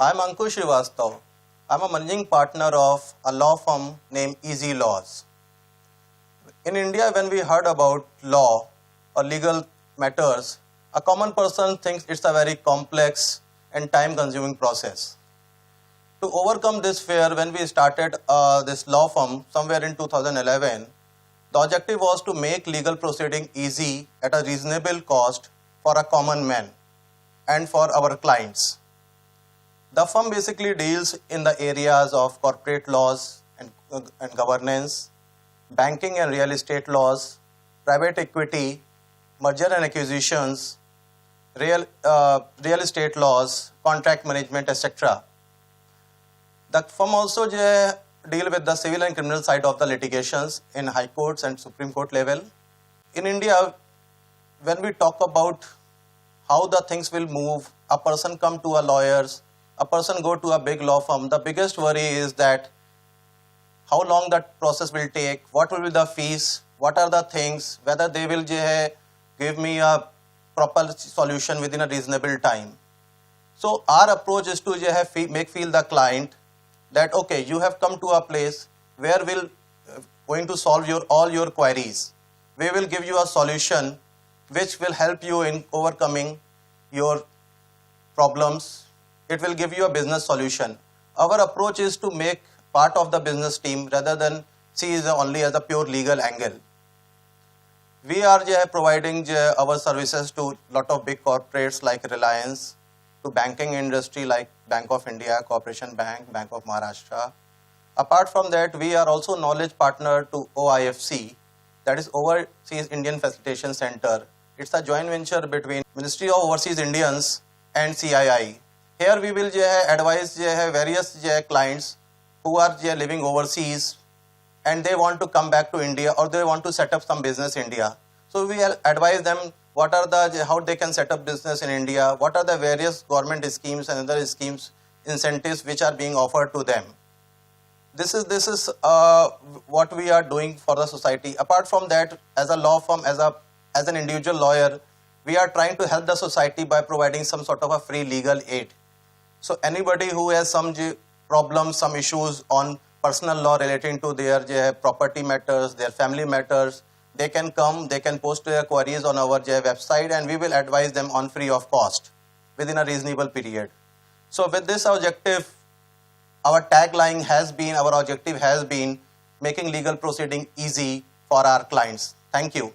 I'm Ankush Srivastav. I'm a managing partner of a law firm named Easy Laws. In India, when we heard about law or legal matters, a common person thinks it's a very complex and time-consuming process. To overcome this fear, when we started this law firm somewhere in 2011, the objective was to make legal proceeding easy at a reasonable cost for a common man and for our clients. The firm basically deals in the areas of corporate laws and governance, banking and real estate laws, private equity, merger and acquisitions, real estate laws, contract management, etc. The firm also deal with the civil and criminal side of the litigations in high courts and Supreme Court level. In India, when we talk about how the things will move, a person come to a lawyers, a person go to a big law firm, the biggest worry is that how long that process will take, what will be the fees, what are the things, whether they will give me a proper solution within a reasonable time. So our approach is to make feel the client that okay, you have come to a place where we'll going to solve all your queries. We will give you a solution which will help you in overcoming your problems. It will give you a business solution. Our approach is to make part of the business team rather than see it only as a pure legal angle. We are providing our services to lot of big corporates like Reliance, to banking industry like Bank of India, Corporation Bank, Bank of Maharashtra. Apart from that, we are also knowledge partner to OIFC, that is Overseas Indian Facilitation Center. It's a joint venture between Ministry of Overseas Indians and CII. Here we will advise various clients who are living overseas and they want to come back to India or they want to set up some business in India. So we advise them what are how they can set up business in India, what are the various government schemes and other schemes, incentives which are being offered to them. This is what we are doing for the society. Apart from that, as a law firm, as an individual lawyer, we are trying to help the society by providing some sort of a free legal aid. So anybody who has some problems, some issues on personal law relating to their property matters, their family matters, they can come, they can post their queries on our website and we will advise them on free of cost within a reasonable period. So with this objective, our tagline has been, our objective has been making legal proceeding easy for our clients. Thank you.